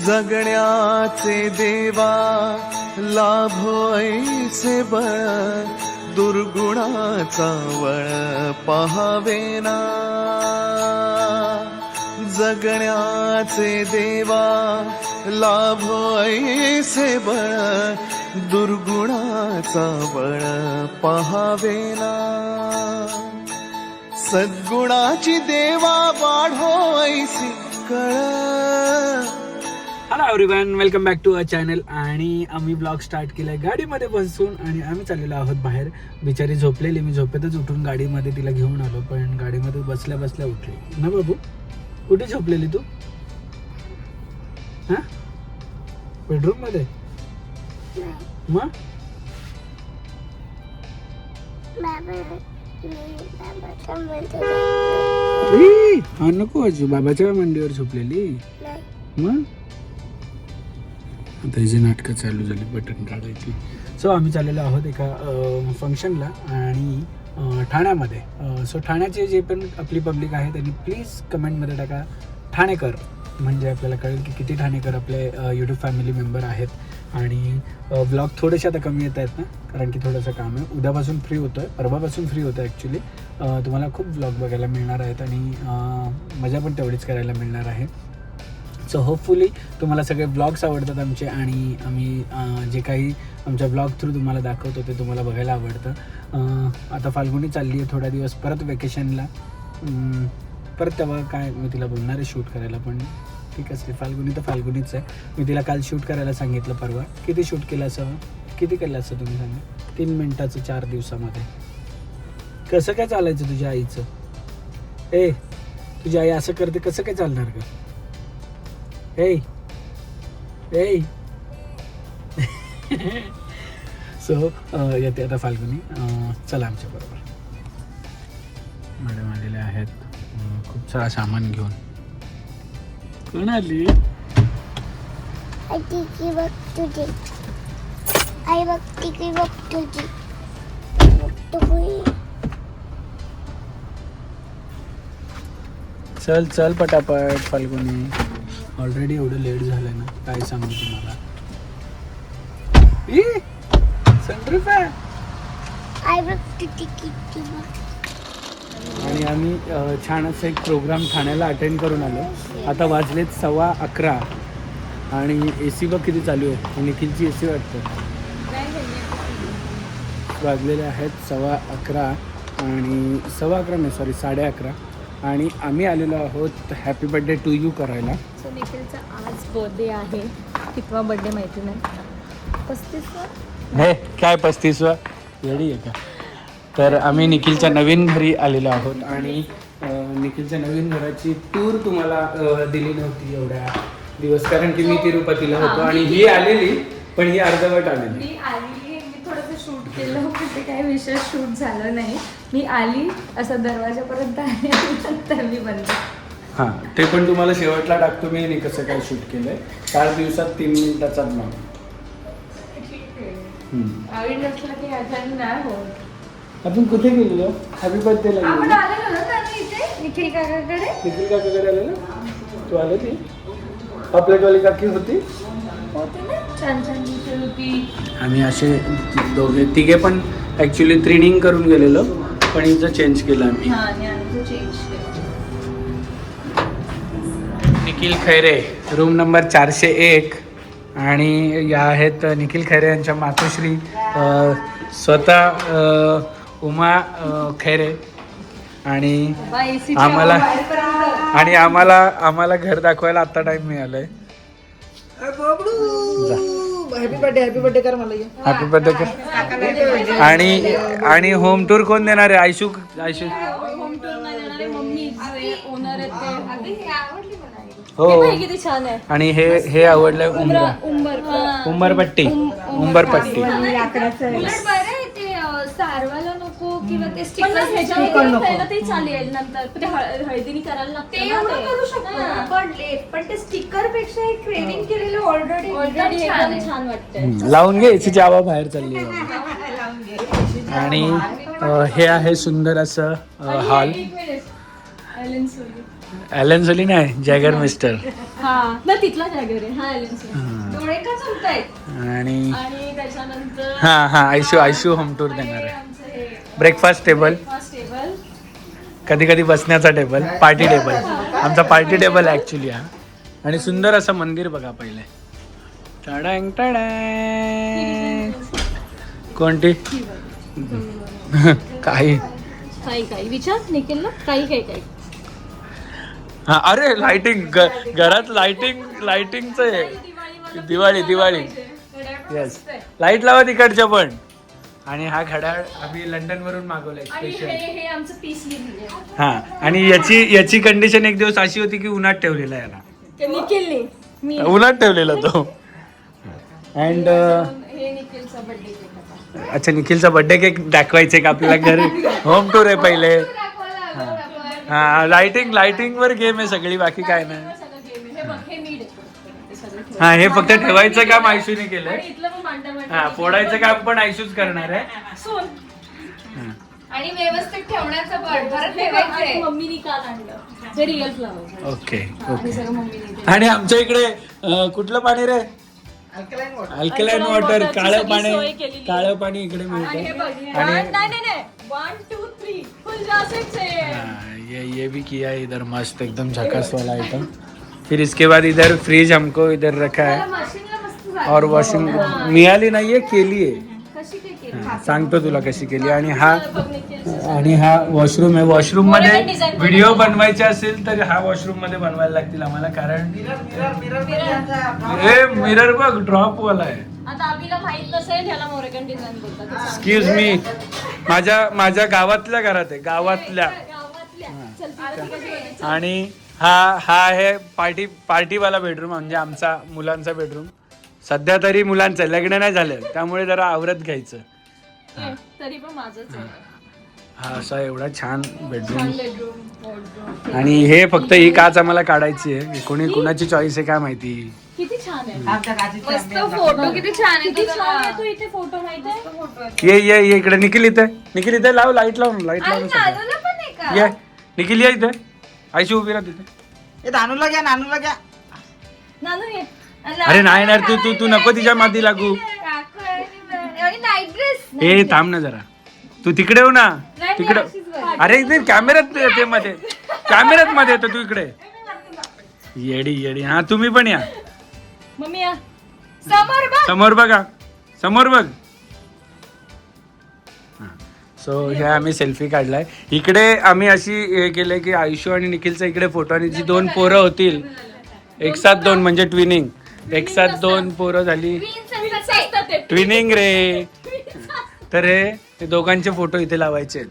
जगण्याचे देवा लाभो ऐसे बळ, दुर्गुणाचा वळ पहावेना. जगण्याचे देवा लाभो ऐसे बळ, दुर्गुणाचा बळ पहावेना. सद्गुणाची देवा वाढो ऐसी कळ. Hello everyone, welcome back to our channel. आणि आम्ही ब्लॉग स्टार्ट केलाय गाडीमध्ये बसून आणि आम्ही चाललेलो आहोत बाहेर. बिचारी झोपलेली, मी झोपेतच उठून गाडीमध्ये तिला घेऊन आलो, पण गाडीमध्ये बसल्या बसल्या उठली ना. बाबू कुठे झोपलेली तू? हां, बेडरूम मध्ये? मग हा नको वाजू, बाबाच्या मांडीवर झोपलेली. मग आता ही जी नाटकं चालू झाली बटन काढायची. सो आम्ही चाललेलो आहोत एका फंक्शनला आणि ठाण्यामध्ये. सो ठाण्याचे जे पण आपली पब्लिक आहे त्यांनी प्लीज कमेंटमध्ये टाका ठाणेकर, म्हणजे आपल्याला कळेल की किती ठाणेकर आपले यूट्यूब फॅमिली मेंबर आहेत. आणि ब्लॉग थोडेसे आता कमी येत आहेत ना, कारण की थोडंसं काम आहे. उद्यापासून फ्री होतो आहे, परवापासून फ्री होतं आहे ॲक्च्युली. तुम्हाला खूप ब्लॉग बघायला मिळणार आहेत आणि मजा पण तेवढीच करायला मिळणार आहे. सो होपफुली तुम्हाला सगळे ब्लॉग्स आवडतात आमचे, आणि आम्ही जे काही आमच्या ब्लॉग थ्रू तुम्हाला दाखवतो ते तुम्हाला बघायला आवडतं. आता फाल्गुनी चालली आहे थोडा दिवस परत वेकेशनला. परत तेव्हा काय मी तिला बोलणार आहे शूट करायला, पण ठीक असते. फाल्गुनी तर फाल्गुनीच आहे. मी तिला काल शूट करायला सांगितलं परवा. किती शूट केलं असं? किती केलं असं तुम्ही सांगा? 3 मिनिटाचं 4 दिवसामध्ये. कसं काय चालायचं तुझ्या आईचं? ए, तुझी आई असं करते, कसं काय चालणार का? ए ए सो येते आता फाल्गुनी. चला आमच्या बरोबर. मॅडम आलेले आहेत खूप सारा सामान घेऊन. कोण आली? चल चल पटापट फाल्गुनी. ऑलरेडी एवढं लेट झालंय ना, काय सांगू तुम्हाला. आणि आम्ही छान असं एक प्रोग्राम ठाण्याला अटेंड करून आलो. आता वाजलेत 11:15 आणि AC बघ किती चालू आहे. निखिलची AC वाटतं. वाजलेले आहेत 11:15 आणि 11:15 नाही, सॉरी 11:30. आणि आम्ही आलेलो आहोत हॅपी बर्थडे टू यू करायला. सो निखिलचा आज बर्थडे आहे. कितवा बर्थडे माहिती नाही, 35वा. हे काय 35वा? रेडी आहे का? तर आम्ही निखिलच्या नवीन घरी आलेलो आहोत आणि निखिलच्या नवीन घराची टूर तुम्हाला दिली नव्हती एवढ्या दिवस, कारण की मी तिरुपतीला होतो आणि ही आलेली, पण ही अर्धवट आलेली. मी थोडंसं शूट केलं, पण ते काही विशेष शूट झालं नाही. मी आली असं दरवाजापर्यंत आली, नंतर मी बंद. हां, ते पण तुम्हाला शेवटला टाकतो मी आणि कसं काय शूट केलंय. 4 दिवसात 3 मिनिटाचा ब्लॉग. आवड नसलं की आठवण नाही होत. आपण कुठे गेलेलो? हॅपी बर्थडेला आपण आलेलो ना त्याने इथे निखिल काकाकडे. निखिल काकाकडे आले ना? तू आले ती आपल्यावाली काकी होती ना, छान छान निखिल होती. आम्ही असे तिघे पण ॲक्च्युली थ्रेडिंग करून गेलेलो, पण हिचं चेंज केलं आम्ही. हां, आणि आम्ही चेंज केलं. Nikhil Khaire, room number 401. आणि या आहेत निखिल खैरे यांच्या मातोश्री, स्वतः उमा खैरे. आणि आम्हाला घर दाखवायला आता टाइम मिळालाय. हॅपी बर्थडे कर मला. हॅपी बर्थडे कर. आणि होम टूर कोण देणार आहे? आयशू. होम टूर नाही देणार आहे, मम्मी ओनर आहेत ते. हो, किती छान आहे. आणि हे आवडलंय उंबरपट्टी. सारवाला नको किंवा ते स्टिकर ते चालेल. नंतर ते हळदीने करायला लागते, ते एवढं करू शकतो. पण ते स्टिकर पेक्षा एक क्रेविंग केलेलं ऑलरेडी एकदम छान वाटतं. लावून घे, याची जावा बाहेर चालली. आणि हे आहे सुंदर असं हॉल. ॲलन सोली नाही, जॅगर मिस्टर. हा ना तिथला जागेवर आहे. हा एलियन्स डोळे का चमतायत. आणि आणि त्याच्यानंतर हा आयशू होम टूर देणार आहे. आमचं हे ब्रेकफास्ट टेबल, ब्रेकफास्ट टेबल. कधी कधी बसण्याचा टेबल, पार्टी टेबल. आमचा पार्टी टेबल ऍक्च्युली हा. आणि सुंदर असं मंदिर बघा पहिले. टाडांग टाडांग. कोणती काही काही विचार निखिल ना काही हा अरे लाइटिंग घरात लाइटिंगच आहे. दिवाळी येस लाईट लावा तिकडच्या पण. आणि हा घड्याळ आम्ही लंडन वरून मागवलाय आणि स्पेशल. हे आमचं पीस लिहिलंय. हा आणि याची कंडिशन एक दिवस अशी होती की उन्हात ठेवलेला याला. निखिलने मी उन्हात ठेवलेला तो. अँड हे निखिलचा बर्थडे केक होता. अच्छा निखिलचा बर्थडे केक दाखवायचे का आपल्याला घरी. होम टूर आहे पहिले. हा लाइटिंग वर गेम आहे सगळी, बाकी काय नाही. सगळं game आहे. हे बघ हे मीड आहे. ते सगळं ठेव. हा हे फक्त ठेवायचं काम आयशूने केलंय. आणि इथलं पण मांडा हा फोडायचं काम पण आयशूच करणार आहे. सोन. हा. आणि व्यवस्थित ठेवण्याचं पण परत ठेवायचंय. मम्मीनी काल आणलं ते रिअल फ्लावर. ओके हे सगळं मम्मीने आणि आमच्या इकडे कुठलं पाणी रे. Alkaline water. Alkaline Alkaline water, water ची काळं सगळी पाणी. सोय केलेली आहे. काळं पाणी इकडे आणि हे मिळतं. बघ आणि नाही 1 2 3 फुल जासेच आहे. हाँ, ये भी किया है इधर मस्त एकदम झकास वाला आइटम. फिर इसके बाद इधर फ्रिज हमको इधर रखा है. मशीनला मस्त झालं. और वॉशिंग मिळाली नाहीये, केली आहे. कशी काय केली? हा, सांगतो तुला कशी केली. आणि हा बघ निखिलचं. आणि हा वॉशरूम आहे. वॉशरूम मध्ये Modern design व्हिडिओ बनवायचे असेल तर हा वॉशरूम मध्ये बनवायला लागतील आम्हाला, कारण हे मिरर बघ ड्रॉप वाला आहे. आता आबीला माहित नसेल ह्याला मोरेकन डिझाइन बोलतात. ते सांग. एक्सक्यूज मी, माझ्या गावातल्या घरात आहे, गावातल्या. गावातल्या. चल, आरती कशी होते? आणि हा आहे पार्टीवाला बेडरूम, म्हणजे आमचा मुलांचा बेडरूम. सध्या तरी मुलांचं लग्न नाही झालं त्यामुळे जरा आवरत घ्यायचं. ये, तरी पण माझंच आहे. हा असा एवढा छान बेडरूम. छान bedroom, wardrobe. आणि हे फक्त ही काच आम्हाला काढायची आहे. कुणाची चॉईस आहे काय माहिती. किती छान आहे. आमच्या काचीची मस्त आंबे फोटो किती छान आहे. किती छान आहे तू इथे फोटो माहिती आहे. ये इकडे निखिल इथे लाव लाईट लावून सगळं. पण आहे का? ये निखिल या इथे. आयशी उभी राहा तिथे. ए, नानूला घ्या. नानू ये. अरे नाही ना तू नको तिच्या माती लागू. Night dress. ए थांब ना जरा, तू तिकडे येऊ ना. तिकडे अरे इथे कॅमेऱ्यात येते मध्ये, कॅमेऱ्यात मध्ये येतो तू इकडे. येडी हा तुम्ही पण या. मम्मी या समोर बघ. समोर बघ. सो हे आम्ही सेल्फी काढलाय. इकडे आम्ही अशी हे केलंय की आयुष्य आणि निखिलचा इकडे फोटो, आणि जी 2 पोरं होतील एक साथ 2 म्हणजे ट्विनिंग, एक साथ 2 पोरं झाली ट्विनिंग रे. तर हे दोघांचे फोटो इथे लावायचे आहेत.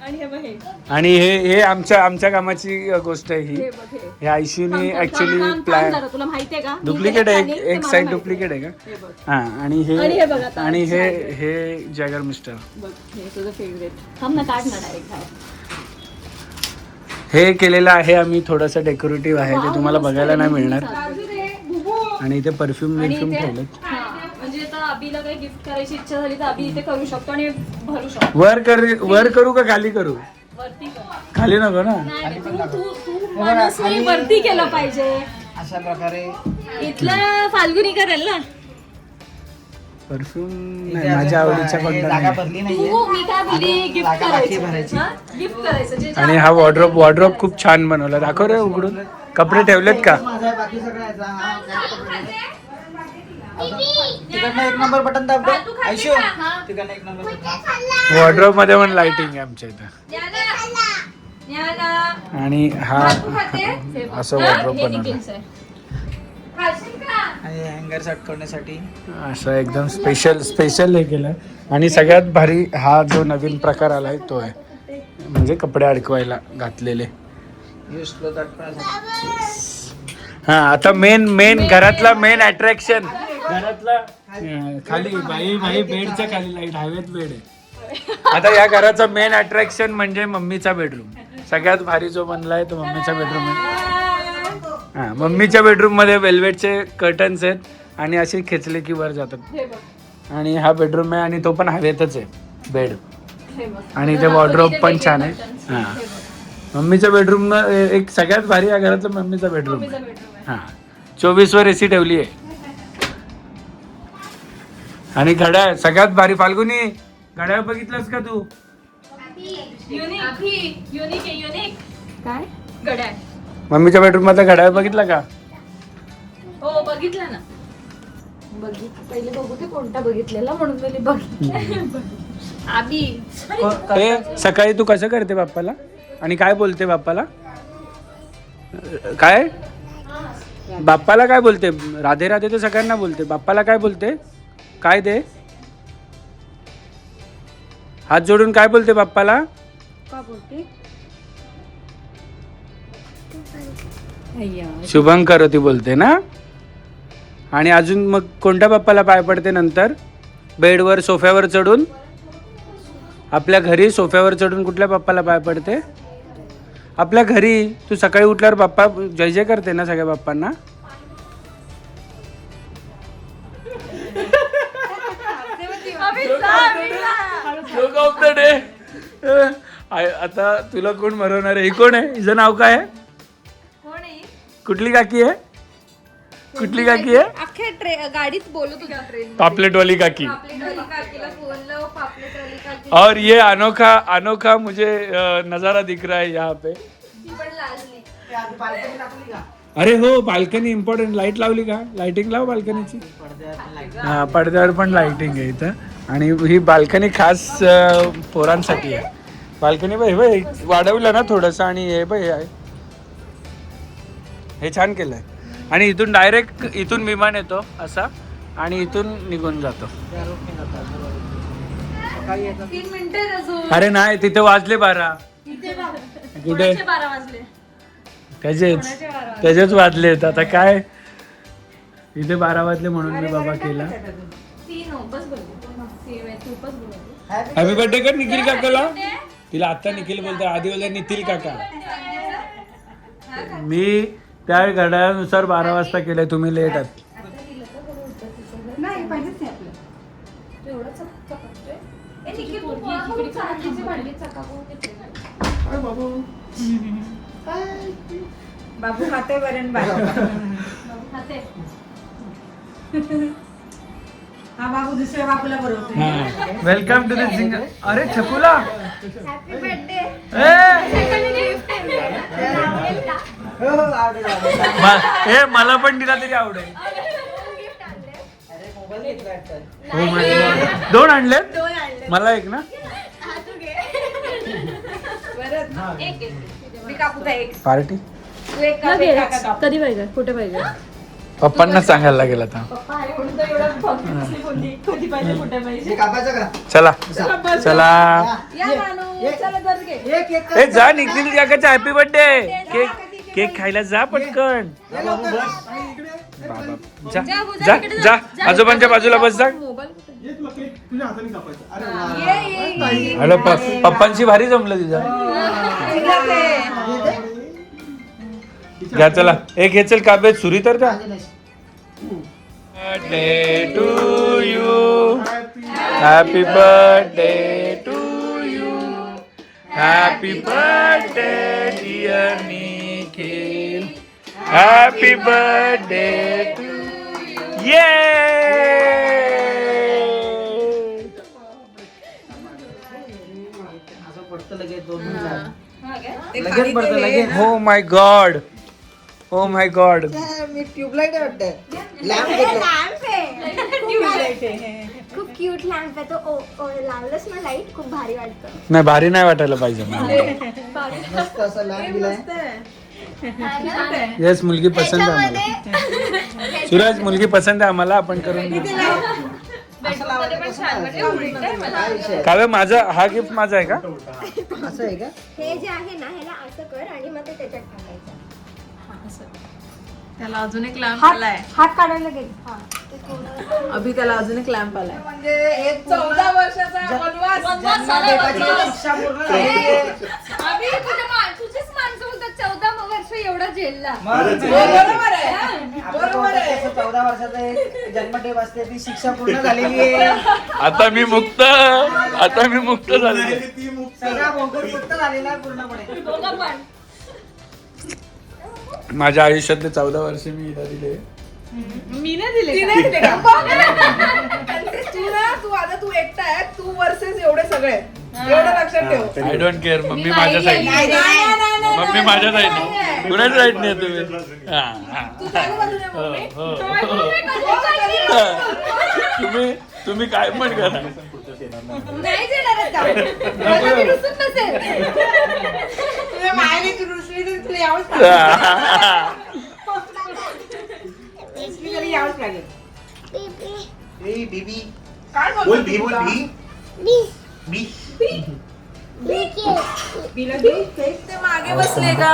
आणि हे बघ हे. आणि हे आमच्या कामाची गोष्ट आहे ही. हे बघ हे. हे आयशूने ऍक्च्युली थांब प्लॅन. जरा, तुला माहितीये का डुप्लिकेट आहे, मी हे एक मला साईड माहिती डुप्लिकेट आहे हे का. बघ. हा आणि आणि हे बघ आता. आणि हे जॅगर मिस्टर. बघ हे तुझं फेवरेट. थांब ना, काढ ना डायरेक्ट बाहेर. हे केलेलं आहे आम्ही, थोडंसं डेकोरेटिव्ह आहे, ते तुम्हाला बघायला नाही मिळणार. आणि इथे परफ्यूम आणि बिरफ्यूम इथे- ठेवलेत. हा, म्हणजे आता अभिला काही गिफ्ट करायची इच्छा झाली तर अभि इथे करू शकतो आणि भरू शकतो. वर करू का खाली करू. वरती कर. खाली नको ना. नाही, तू मनस्वी वरती केलं पाहिजे. अशा प्रकारे इथलं फाल्गुनी करेल ना. परफ्यूम इथे नाही, माझ्या अजून आवडीचा हे कोणता जागा नाही. भरली नाहीये. तू मी काय बोलली गिफ्ट जागा बाकी करायचं. भरायची. हा? गिफ्ट करायचं जे आणि हा वॉर्ड्रोब खूप छान बनवला. दाखव रे उघडून. कपडे ठेवलेत का. माझा आहे, बाकी सगळं याचा. हा, तिकडनं 1 नंबर बटन दाब. आयशू तिकडनं 1 नंबर बटन. वॉर्ड्रोब मध्ये पण लाइटिंग आहे आमच्या इथं. ज्ञाना. आणि हा असं वॉर्ड्रोब हे बनवलं. निखिलचं आहे. खाशील का? आणि हँगर साठवण्यासाठी असं एकदम स्पेशल हे केलं. आणि सगळ्यात भारी हा जो नवीन प्रकार आलाय तो आहे, म्हणजे कपडे अडकवायला घातलेले. यूज क्लोथ अटकवण्यासाठी. हा आता मेन घरातला मेन अट्रॅक्शन. घरातला खाली बाई बेडच्या खाली लाईट, हवेत बेड आहे. आता या घराचा मेन अट्रॅक्शन म्हणजे मम्मीचा बेडरूम. सगळ्यात भारी जो बनलाय तो मम्मीचा बेडरूम आहे. हा मम्मीच्या बेडरूम मध्ये वेल्वेटचे कर्टन्स आहेत आणि असे खेचले की वर जातात. हे बघ. आणि हा बेडरूम आहे आणि तो पण हवेतच आहे बेड. हे बघ. आणि ते वॉर्ड्रोब पण छान आहे. हे हा बघ. मम्मीच्या बेडरूम एक सगळ्यात भारी या घरातलं मम्मीचा बेडरूम मम्मीचा आहे. bedroom आहे. हा 24वर एसी ठेवली आहे. आणि घड्याळ सगळ्यात भारी. फाल्गुनी घड्याळ बघितलंस का तू? युनिक काय घड्याळ? मम्मीच्या बेडरूम मधला घड्याळ बघितला का? हो बघितलं ना. पहिले बघू ते कोणता बघितलेला म्हणून मी बघितलं. आबी ए सकाळी तू कसं करते बाप्पाला आणि काय बोलते बाप्पाला? काय बाप्पाला काय बोलते? राधे राधे तर सगळ्यांना बोलते. बाप्पाला काय बोलते? काय दे? हात जोडून काय बोलते बाप्पाला? का बोलते? शुभंकर ती बोलते ना. आणि अजून मग कोणत्या बाप्पाला पाय पडते नंतर? बेडवर सोफ्यावर चढून? आपल्या घरी सोफ्यावर चढून कुठल्या बाप्पाला पाय पडते? आपल्या घरी तू सकाळी उठल्यावर बाप्पा जय जय करते ना सगळ्या बाप्पांना. आता तुला कोण मरवणार आहे? ही कोण आहे? हिचं नाव काय आहे? कुठली काकी आहे? कुठली काकी आहे? अख्ख्या गाडीत बोलत होता ट्रेन. पापलेटवाली काकी. काकीला बोललो पापलेटवाली काकी. और ये अनोखा मुझे नजारा दिख रहा है यहाँ पे. ती पण लाजली. अरे हो बाल्कनी इम्पॉर्टंट. लाईट लावली का? लाइटिंग लाव बाल्कनीची. हा पडद्यावर पण लाइटिंग आहे इथं. आणि ही बाल्कनी खास पोरांसाठी आहे. बाल्कनी बाई वाढवलं ना थोडंसं. आणि हे बाई आहे हे छान केलंय. आणि इथून डायरेक्ट इथून विमान येतो असा आणि इथून निघून जातो. 3 मिनिटं अजून. अरे नाही तिथे वाजले 12. कुठे? 12 वाजले. त्याचेच वाजलेत. आता काय इथे 12 वाजले म्हणून मी बाबा केला. 3 बस बोलतो. हॅपी बर्थडे कर निखिल काकाला. तिला आता निखिल बोलतो. आधी बोलता निखिल काका. मी त्या घड्याळानुसार 12 वाजता केलंय. तुम्ही लेट आहात. बाबू खाते वरण भात. हा बाबू दुसऱ्या बाबूला बरोबर. Welcome to the single. अरे छकुला हॅपी बर्थडे. हे मला पण दिला तरी आवडेल. हो माझे 2 आणलेत. मला एक ना. पार्टी कधी पाहिजे? कुठे पाहिजे? पप्पांना सांगायला लागेल आता. चला चला ए जा निखिल काकाचा हॅपी बर्थडे. केक खायला जा पटकन. जा जा जा आजोबांच्या बाजूला बस जा. हॅलो पप्पांची भारी जमलं तिचं. घ्या चला एक हे चल काव्य सुरी तर द्या. Birthday to you. Happy birthday to you. Happy birthday dear Nikhil. Happy birthday to you. Oh my God. Oh my God. मी ट्यूबलाइट वाटतं. खूप क्यूट लॅम्प आहे तो. लावलंस ना लाईट खूप भारी वाटतं. नाही भारी नाही वाटायला पाहिजे. मस्त असं लॅम्प दिलाय. येस मुलगी पसंत आहे आम्हाला. सूरज मुलगी पसंत आहे आम्हाला. आपण करून घेऊ. काव्य माझा हा गिफ्ट माझा आहे का? असं आहे का? हे जे आहे ना ह्याला असं कर आणि मग ते त्याच्यात टाकायचं. त्याला अजून एक लॅम्प आलाय. हात काढायला घे. अभि त्याला अजून एक लॅम्प आलाय. म्हणजे हे 14 वर्षाचा वनवास. शिक्षा पूर्ण झाली. तुझेच माणसं बोलतात 14 वर्ष एवढा जेलला. बरोबर आहे. बरोबर आहे. 14 वर्षाचा एक जन्मठेप असते ती शिक्षा पूर्ण झालेली आहे. आता मी मुक्त. आता मी मुक्त झाले. सगळा भोंगर मुक्त झालेला आहे पूर्णपणे. माझ्या आयुष्यातले 14 वर्ष मी हिला दिले. मी नाही दिले का? बघ ना. तू आता तू एकटा आहे, तू वर्सेस एवढे सगळे, एवढं लक्षात ठेव. I don't care. मम्मी माझ्या साईड, मम्मी माझ्या साईड, कुणाच्या साईड नाही तुम्ही. तू चालू बाजूने मम्मी. तुम्ही काय पण करा. नाही देणार का? मला मी रुसून नसेल. तुझ्या मायने तू रुसली तरी तुला यावंच लागेल. रुसली तरी यावंच लागेल. बेबी काय बोल भी बोल भी बी बिला दे. तेच ते मागे बसले का?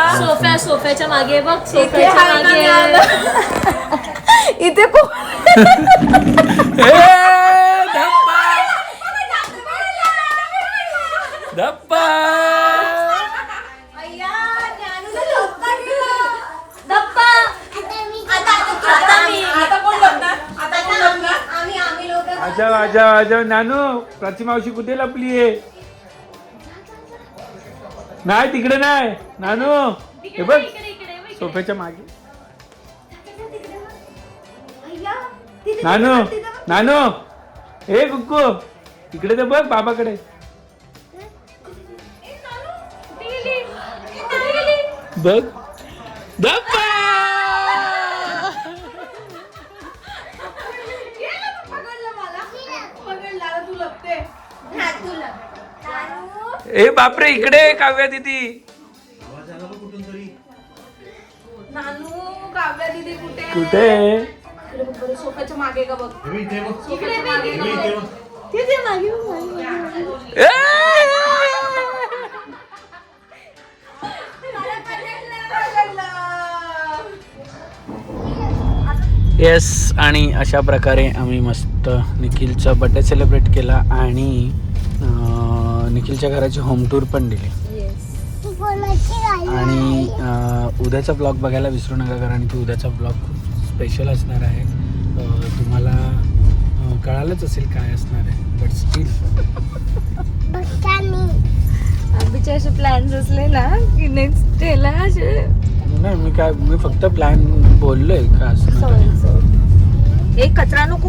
सोफ्याच्या मागे बघ. सोफ्याच्या मागे इथे खूप धप्पा. आता कोण बघणार? आता कोण बघणार? आजा नानू, प्राची मावशी कुठे लपली आहे? नाही तिकडे नाही नानू, हे बघ सोफ्याच्या मागे. नानू हे कुक्कू इकडे तर बघ बाबाकडे. बघ धप्पा. तू लपते. ए बापरे, इकडे काव्या दीदी. नानू, काव्या दीदी कुठे? कुठे? सोफ्याच्या मागे का बघ. सोफ्याच्या मागे का बघ. ए! येस, आणि अशा प्रकारे आम्ही मस्त निखिलचा बर्थडे सेलिब्रेट केला आणि निखिलच्या घराची होम टूर पण दिली. आणि उद्याचा ब्लॉग बघायला विसरू नका, कारण की उद्याचा ब्लॉग खूप स्पेशल असणार आहे. तुम्हाला कळालंच असेल काय असणार आहे, बट स्टील आम्हीचे असे प्लॅन्स असले ना की नेक्स्ट डेला असे नाही. मी फक्त प्लॅन बोललोय का असणार. एक कचरा नको.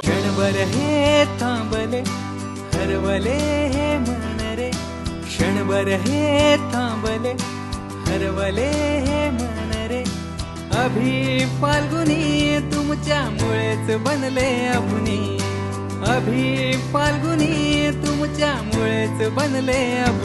क्षणभर हे थांबले हरवले हे मन रे, क्षणभर हे थांबले हरवले हे मन रे. अभि फाल्गुनी तुमच्यामुळेच बनले अपुनी, अभि फाल्गुनी तुमच्यामुळेच बनले अपुनी.